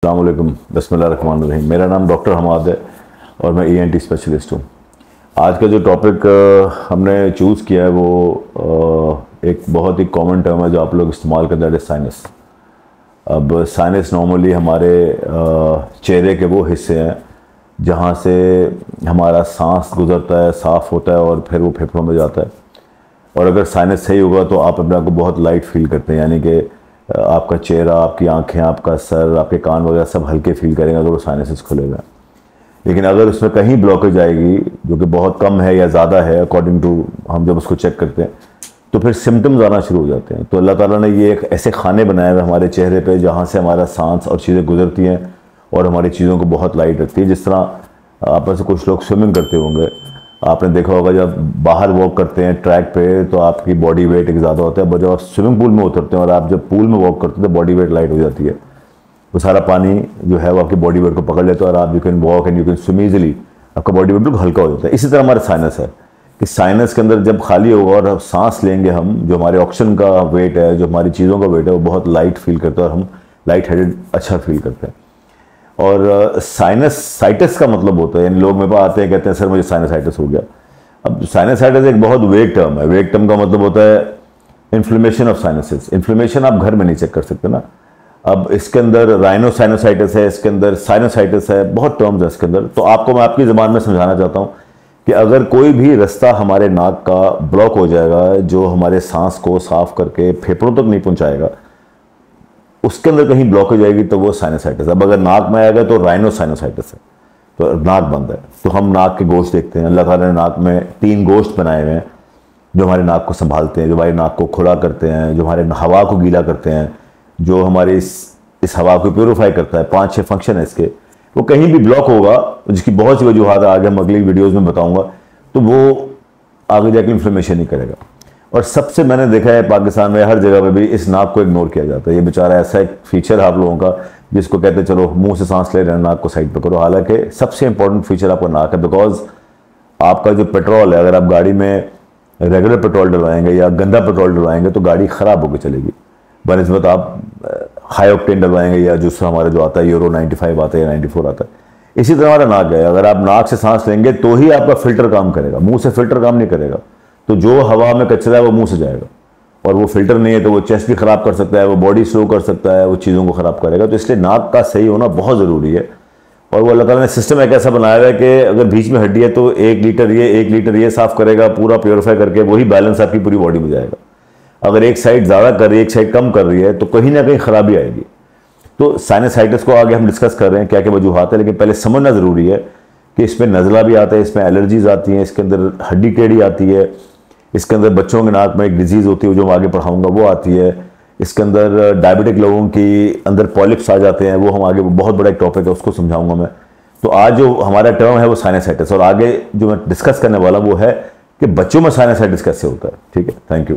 अस्सलाम वालेकुम, बिस्मिल्लाहिर्रहमानिर्रहीम। मेरा नाम डॉक्टर हमाद है और मैं ईएनटी स्पेशलिस्ट हूँ। आज का जो टॉपिक हमने चूज़ किया है वो एक बहुत ही कॉमन टर्म है जो आप लोग इस्तेमाल करते हैं, साइनस। अब साइनस नॉर्मली हमारे चेहरे के वो हिस्से हैं जहाँ से हमारा सांस गुजरता है, साफ़ होता है और फिर वो फेफड़ों में जाता है। और अगर साइनस सही होगा तो आप अपने आप को बहुत लाइट फील करते हैं, यानी कि आपका चेहरा, आपकी आंखें, आपका सर, आपके कान वगैरह सब हल्के फील करेंगे अगर वो साइनसेस खुलेगा। लेकिन अगर उसमें कहीं ब्लॉकेज आएगी जो कि बहुत कम है या ज़्यादा है अकॉर्डिंग टू हम जब उसको चेक करते हैं, तो फिर सिम्टम्स आना शुरू हो जाते हैं। तो अल्लाह ताला ने ये एक ऐसे खाने बनाए हुए हमारे चेहरे पे जहाँ से हमारा सांस और चीज़ें गुजरती हैं और हमारी चीज़ों को बहुत लाइट रखती है। जिस तरह आप में से कुछ लोग स्विमिंग करते होंगे, आपने देखा होगा जब बाहर वॉक करते हैं ट्रैक पे तो आपकी बॉडी वेट एक ज़्यादा होता है, बट जब आप स्विमिंग पूल में उतरते हैं और आप जब पूल में वॉक करते हैं तो बॉडी वेट लाइट हो जाती है। वो सारा पानी जो है वो आपकी बॉडी वेट को पकड़ लेता है और आप you can walk and you can swim easily. आपका बॉडी वेट बिल्कुल हल्का हो जाता है। इसी तरह हमारा साइनस है कि साइनस के अंदर जब खाली होगा और सांस लेंगे हम, जो हमारे ऑक्सीजन का वेट है, जो हमारी चीज़ों का वेट है, वो बहुत लाइट फील करता है और हम लाइट हेडेड अच्छा फील करते हैं। और साइनसाइटिस का मतलब होता है, यानी लोग मेरे पास आते हैं कहते हैं सर मुझे साइनसाइटिस हो गया। अब साइनसाइटिस एक बहुत वेग टर्म है। वेग टर्म का मतलब होता है इन्फ्लेमेशन ऑफ साइनसेस। इन्फ्लेमेशन आप घर में नहीं चेक कर सकते ना। अब इसके अंदर राइनोसाइनोसाइटिस है, इसके अंदर साइनोसाइटिस है, बहुत टर्म्स है इसके अंदर। तो आपको मैं आपकी ज़बान में समझाना चाहता हूँ कि अगर कोई भी रास्ता हमारे नाक का ब्लॉक हो जाएगा जो हमारे सांस को साफ करके फेफड़ों तक नहीं पहुँचाएगा, उसके अंदर कहीं ब्लॉकेज आएगी तो वो साइनसाइटिस। अब अगर नाक में आएगा तो राइनोसाइनोसाइटिस है, तो नाक बंद है। तो हम नाक के गोश्त देखते हैं। अल्लाह ताला ने नाक में 3 गोश्त बनाए हुए हैं जो हमारे नाक को संभालते हैं, जो हमारे नाक को खुला करते हैं, जो हमारे हवा को गीला करते हैं, जो हमारे इस हवा को प्योरीफाई करता है। 5-6 फंक्शन है इसके। वो कहीं भी ब्लॉक होगा, जिसकी बहुत सी वजूहत आगे हम अगली वीडियोज़ में बताऊँगा, तो वो आगे जाकर इन्फ्लेमेशन ही करेगा। और सबसे मैंने देखा है पाकिस्तान में हर जगह पे भी इस नाक को इग्नोर किया जाता है। ये बेचारा ऐसा एक फीचर है आप लोगों का जिसको कहते हैं चलो मुंह से सांस ले रहे हैं, नाक को साइड पे करो। हालांकि सबसे इंपॉर्टेंट फीचर आपका नाक है, बिकॉज आपका जो पेट्रोल है, अगर आप गाड़ी में रेगुलर पेट्रोल डलवाएंगे या गंदा पेट्रोल डलवाएंगे तो गाड़ी ख़राब होकर चलेगी। बनस्बत आप हाई ऑक्टेन डलवाएंगे या जो हमारा जो आता है यूरो 95 आता है या 94 आता है। इसी तरह हमारा नाक है, अगर आप नाक से सांस लेंगे तो ही आपका फिल्टर काम करेगा, मुँह से फिल्टर काम नहीं करेगा। तो जो हवा में कचरा है वो मुंह से जाएगा और वो फिल्टर नहीं है तो वो चेस्ट भी ख़राब कर सकता है, वो बॉडी स्लो कर सकता है, वो चीज़ों को ख़राब करेगा। तो इसलिए नाक का सही होना बहुत ज़रूरी है। और वो अल्लाह ताला ने सिस्टम एक ऐसा बनाया है कि अगर बीच में हड्डी है तो 1 लीटर ये साफ़ करेगा, पूरा प्योरीफाई करके वही बैलेंस आपकी पूरी बॉडी में जाएगा। अगर एक साइड ज़्यादा कर रही है, एक साइड कम कर रही है, तो कहीं ना कहीं ख़राबी आएगी। तो साइनसाइटिस को आगे हम डिस्कस कर रहे हैं क्या क्या वजूहत है, लेकिन पहले समझना ज़रूरी है कि इसमें नज़ला भी आता है, इसमें एलर्जीज आती हैं, इसके अंदर हड्डी टेढ़ी आती है, इसके अंदर बच्चों के नाक में एक डिजीज़ होती है जो मैं आगे पढ़ाऊंगा वो आती है, इसके अंदर डायबिटिक लोगों की अंदर पॉलिप्स आ जाते हैं, वो हम आगे बहुत बड़ा एक टॉपिक है उसको समझाऊंगा मैं। तो आज जो हमारा टर्म है वो साइनसाइटिस, और आगे जो मैं डिस्कस करने वाला वो है कि बच्चों में साइनसाइटिस कैसे होता है। ठीक है, थैंक यू।